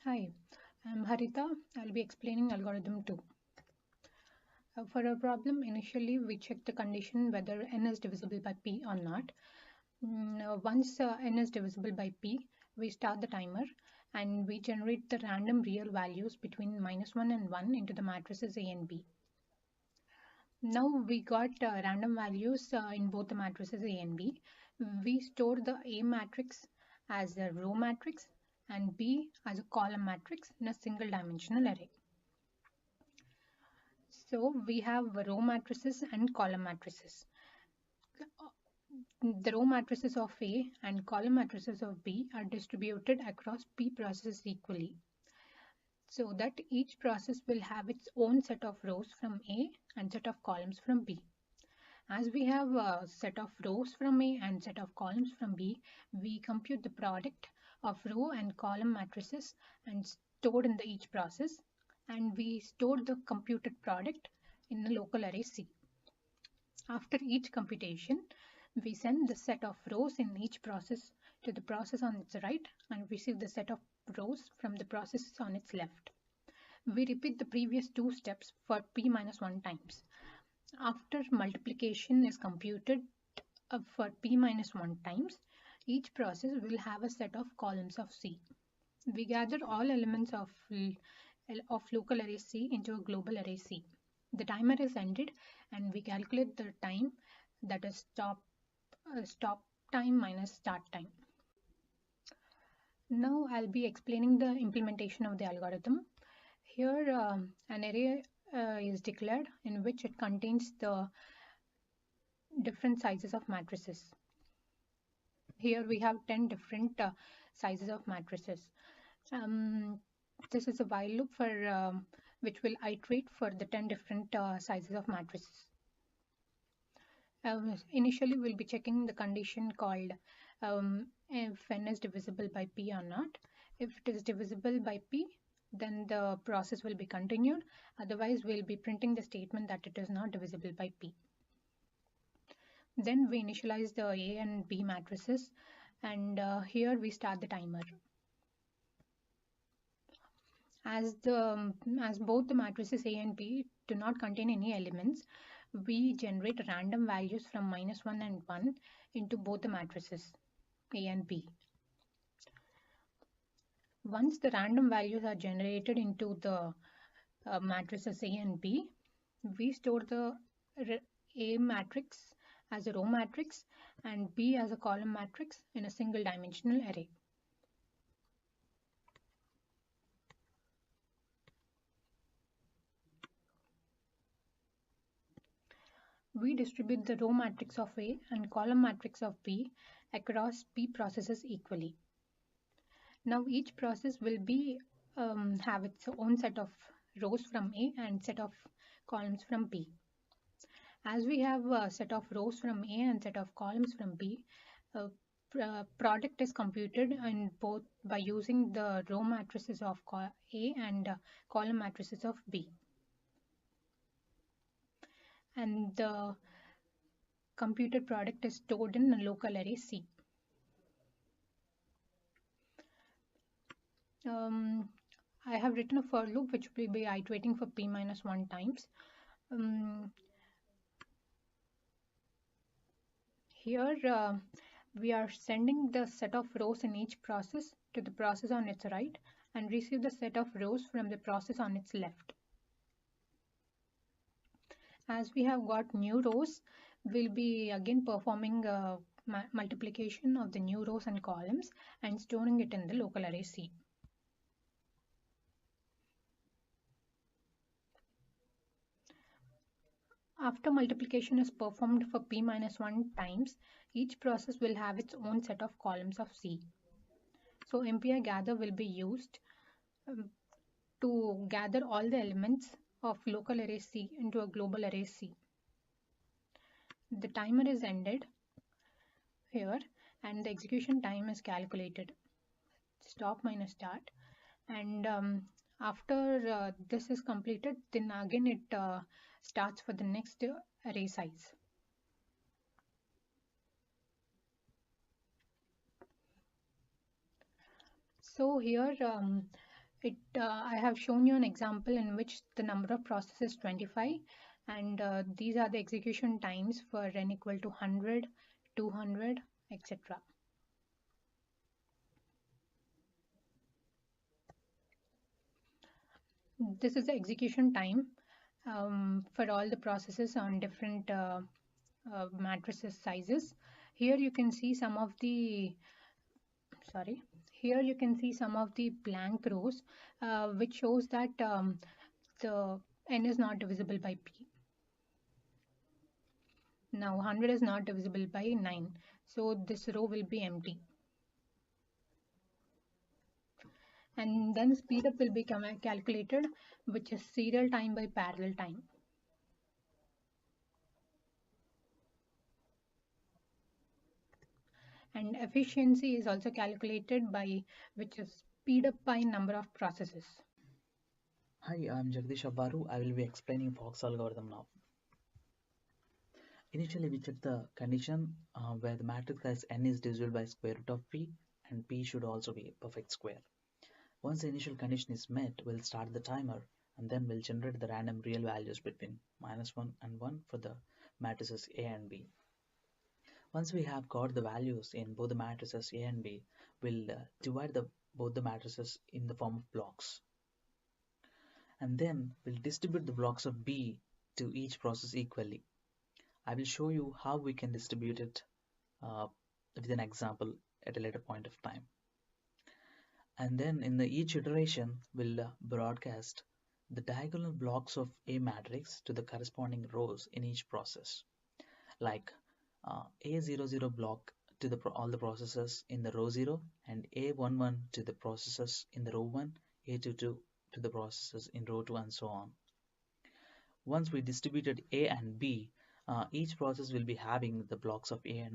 Hi, I'm Harita. I'll be explaining algorithm 2. For our problem, initially we check the condition whether n is divisible by p or not. Once n is divisible by p, we start the timer and we generate the random real values between -1 and 1 into the matrices A and B. Now we got random values in both the matrices A and B. We store the A matrix as a row matrix and B as a column matrix in a single dimensional array. So we have row matrices and column matrices. The row matrices of A and column matrices of B are distributed across P processes equally, so that each process will have its own set of rows from A and set of columns from B. As we have a set of rows from A and set of columns from B, we compute the product of row and column matrices and stored in each process, and we store the computed product in the local array C. After each computation, we send the set of rows in each process to the process on its right and receive the set of rows from the process on its left. We repeat the previous two steps for p minus 1 times. After multiplication is computed for p minus 1 times, each process will have a set of columns of C. We gather all elements of local array C into a global array C. The timer is ended and we calculate the time, that is stop time minus start time. Now I'll be explaining the implementation of the algorithm. Here an array is declared in which it contains the different sizes of matrices. Here we have 10 different sizes of matrices. This is a while loop for which will iterate for the 10 different sizes of matrices. Initially, we'll be checking the condition called if n is divisible by p or not. If it is divisible by p, then the process will be continued. Otherwise, we'll be printing the statement that it is not divisible by p. Then we initialize the A and B matrices, and here we start the timer. As both the matrices A and B do not contain any elements, we generate random values from -1 and 1 into both the matrices A and B. Once the random values are generated into the matrices A and B, we store the A matrix as a row matrix and B as a column matrix in a single dimensional array. We distribute the row matrix of A and column matrix of B across P processes equally. Now each process will be have its own set of rows from A and set of columns from B. As we have a set of rows from A and set of columns from B, product is computed in both by using the row matrices of A and column matrices of B. And the computed product is stored in a local array C. I have written a for loop which will be iterating for p minus 1 times. Here we are sending the set of rows in each process to the process on its right and receive the set of rows from the process on its left. As we have got new rows, we'll be again performing multiplication of the new rows and columns and storing it in the local array C. After multiplication is performed for p minus 1 times, each process will have its own set of columns of C. So MPI gather will be used to gather all the elements of local array C into a global array C. The timer is ended here and the execution time is calculated. Stop minus start, and after this is completed, then again it starts for the next array size. So here I have shown you an example in which the number of processes is 25, and these are the execution times for n equal to 100, 200, etc. This is the execution time for all the processes on different matrices sizes. Here you can see some of the sorry. Here you can see some of the blank rows, which shows that the n is not divisible by p. Now 100 is not divisible by 9, so this row will be empty. And then speed up will be calculated, which is serial time by parallel time. And efficiency is also calculated by, which is speed up by number of processes. Hi, I'm Jagdish Abbaru. I will be explaining Fox algorithm now. Initially, we check the condition where the matrix size n is divisible by square root of p, and p should also be a perfect square. Once the initial condition is met, we'll start the timer, and then we'll generate the random real values between -1 and 1 for the matrices A and B. Once we have got the values in both the matrices A and B, we'll divide both the matrices in the form of blocks. And then we'll distribute the blocks of B to each process equally. I will show you how we can distribute it with an example at a later point of time. And then in each iteration, we'll broadcast the diagonal blocks of A matrix to the corresponding rows in each process, like A00 block to all the processes in the row 0, and A11 to the processes in the row 1, A22 to the processes in row 2, and so on. Once we distributed A and B, each process will be having the blocks of A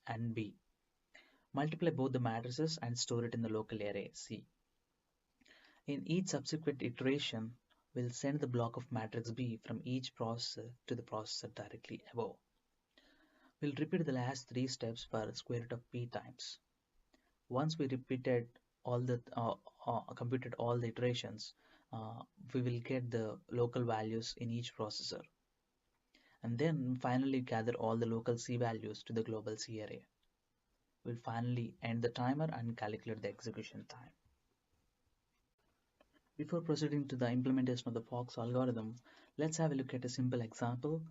and B. Multiply both the matrices and store it in the local array C. In each subsequent iteration, we'll send the block of matrix B from each processor to the processor directly above. We'll repeat the last 3 steps for square root of P times. Once we repeated computed all the iterations, we will get the local values in each processor. And then finally gather all the local C values to the global C array. We'll finally end the timer and calculate the execution time. Before proceeding to the implementation of the Fox algorithm, let's have a look at a simple example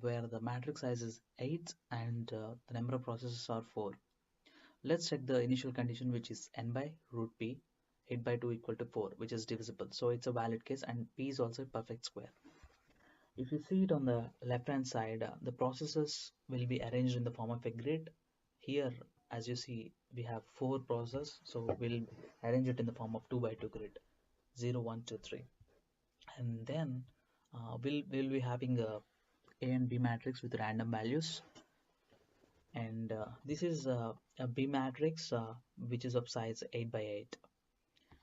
where the matrix size is 8 and the number of processes are 4. Let's check the initial condition, which is n by root p, 8 by 2 equal to 4, which is divisible. So it's a valid case, and p is also a perfect square. If you see it on the left hand side, the processes will be arranged in the form of a grid. Here, as you see, we have 4 processes, so we'll arrange it in the form of 2 by 2 grid, 0, 1, 2, 3. And then we'll be having a and B matrix with random values, and this is a B matrix which is of size 8 by 8,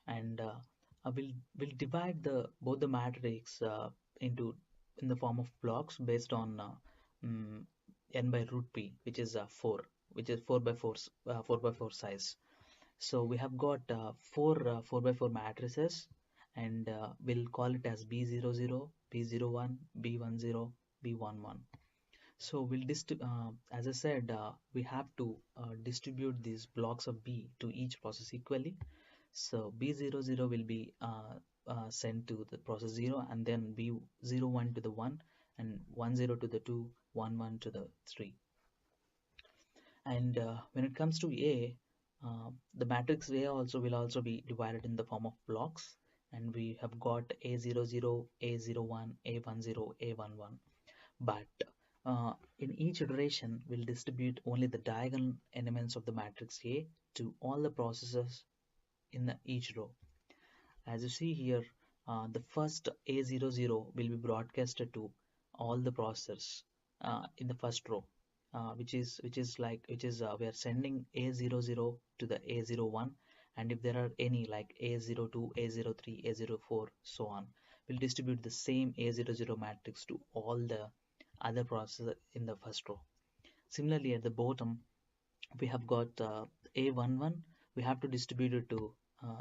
and we'll divide both the matrix in the form of blocks based on n by root p, which is 4, which is 4 by 4 size. So we have got 4 by 4 matrices, and we'll call it as B00, B01, B10, B11. So as I said, we have to distribute these blocks of B to each process equally. So B00 will be sent to the process 0, and then B01 to the 1, and 10 to the 2, 11 to the 3. And when it comes to A, the matrix A will also be divided in the form of blocks, and we have got A00, A01, A10, A11. But in each iteration, we'll distribute only the diagonal elements of the matrix A to all the processes in each row. As you see here, the first A00 will be broadcasted to all the processors in the first row, which is we are sending A00 to the A01, and if there are any like A02, A03, A04, so on, we'll distribute the same A00 matrix to all the other processor in the first row. Similarly, at the bottom, we have got A11, we have to distribute it to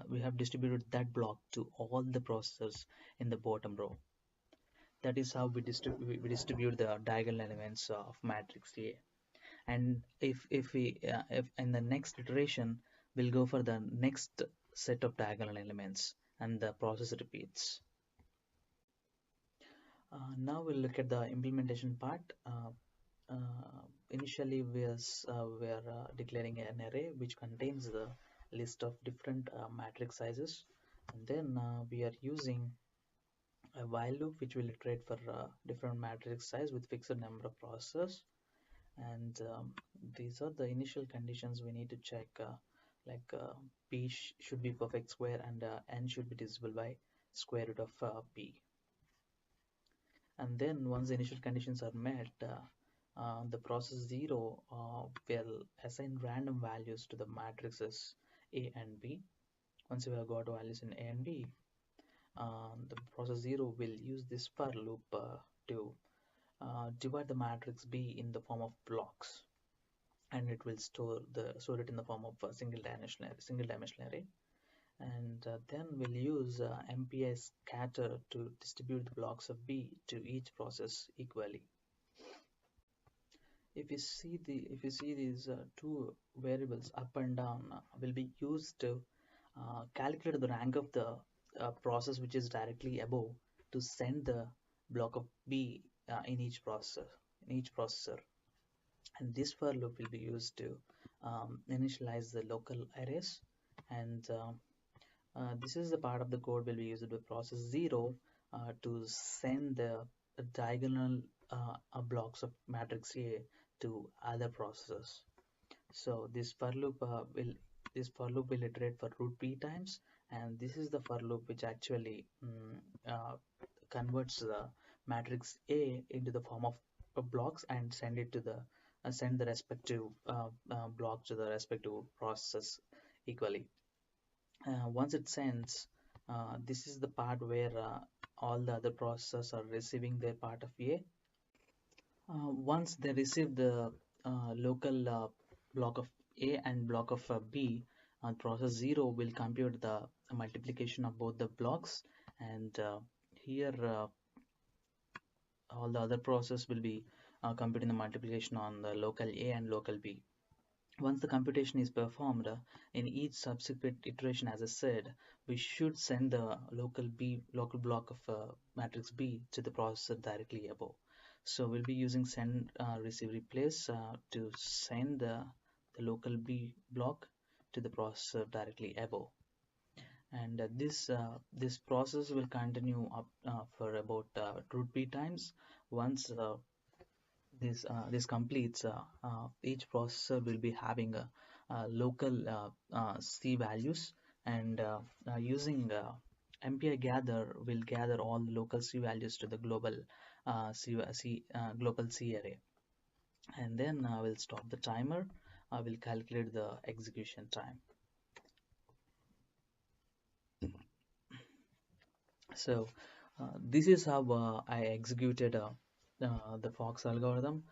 we have distributed that block to all the processors in the bottom row. That is how we distribute the diagonal elements of matrix A. And if in the next iteration we'll go for the next set of diagonal elements and the process repeats. Now we'll look at the implementation part. Initially we are declaring an array which contains the list of different matrix sizes, and then we are using a while loop which will iterate for different matrix size with fixed number of processors. And these are the initial conditions we need to check, like p should be perfect square and n should be divisible by square root of p. And then once the initial conditions are met, the process 0 will assign random values to the matrices A and B. Once you have got values in A and B, the process 0 will use this for loop to divide the matrix B in the form of blocks, and it will store it in the form of a single dimensional array. And then we'll use MPI scatter to distribute the blocks of B to each process equally. If you see these two variables up and down will be used to calculate the rank of the process which is directly above to send the block of B in each processor. And this for loop will be used to initialize the local arrays. And this is the part of the code will be used with process 0 to send the diagonal blocks of matrix A to other processors. So this for loop will iterate for root p times, and this is the for loop which actually converts the matrix A into the form of blocks and send the respective block to the respective process equally. Once it sends, this is the part where all the other processors are receiving their part of A. Once they receive the local block of A and block of B, process 0 will compute the multiplication of both the blocks, and here all the other process will be computing the multiplication on the local A and local B. Once the computation is performed, in each subsequent iteration, as I said, we should send the local block of matrix B to the processor directly above. So we'll be using send receive replace to send the local B block to the processor directly above. And this process will continue up for about root p times. Once this completes, each processor will be having a local C values, and using MPI gather will gather all local C values to the global global C array. And then I will stop the timer. I will calculate the execution time. So this is how I executed the Fox algorithm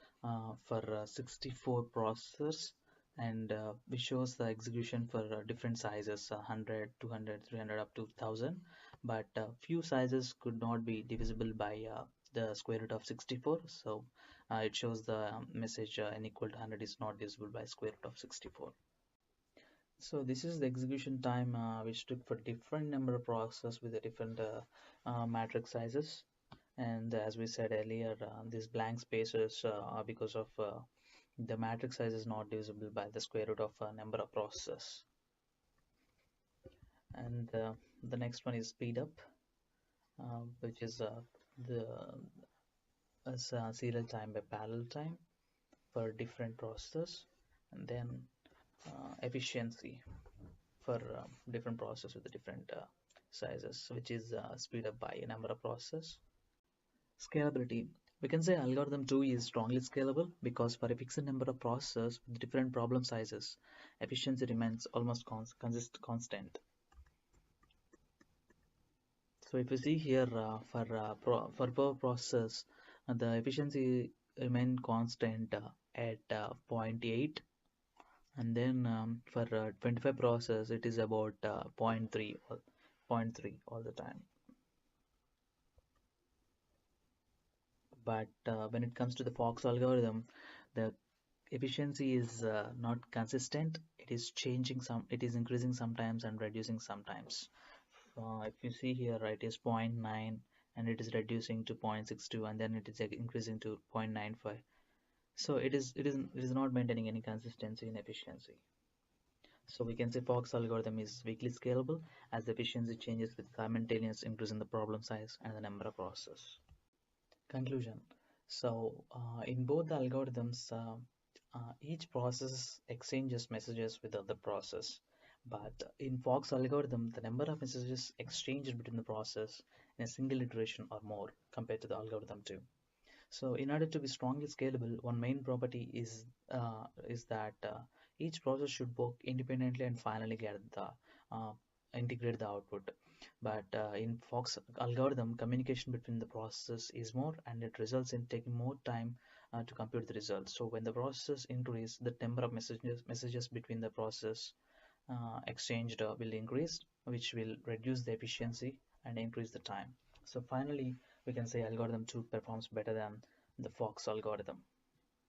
for 64 processors, and which shows the execution for different sizes, 100, 200, 300, up to 1000. But few sizes could not be divisible by the square root of 64. So it shows the message n equal to 100 is not divisible by square root of 64. So this is the execution time which took for different number of processors with the different matrix sizes. And as we said earlier, these blank spaces are because of the matrix size is not divisible by the square root of a number of processors. And the next one is speed up, which is the serial time by parallel time for different processors, and then efficiency for different processors with the different sizes, which is speed up by a number of processors. Scalability. We can say algorithm 2 is strongly scalable because for a fixed number of processors with different problem sizes, efficiency remains almost constant. So if you see here for per process, the efficiency remain constant at 0.8, And then for 25 process, it is about zero point 0.3 or zero point 0.3 all the time. But when it comes to the Fox algorithm, the efficiency is not consistent. It is changing it is increasing sometimes and reducing sometimes. If you see here, right, is zero point 0.9 and it is reducing to 0.62 and then it is increasing to 0.95. So it is not maintaining any consistency in efficiency. So we can say Fox algorithm is weakly scalable as the efficiency changes with simultaneous increase in the problem size and the number of processes. Conclusion. So in both the algorithms, each process exchanges messages with the other process. But in Fox algorithm, the number of messages exchanged between the process in a single iteration or more compared to the algorithm 2. So in order to be strongly scalable, one main property is that each process should work independently and finally get the uh, integrate the output. But in Fox algorithm, communication between the processes is more, and it results in taking more time to compute the results. So when the processes increase, the number of messages between the process exchanged will increase, which will reduce the efficiency and increase the time. So finally, we can say algorithm 2 performs better than the Fox algorithm.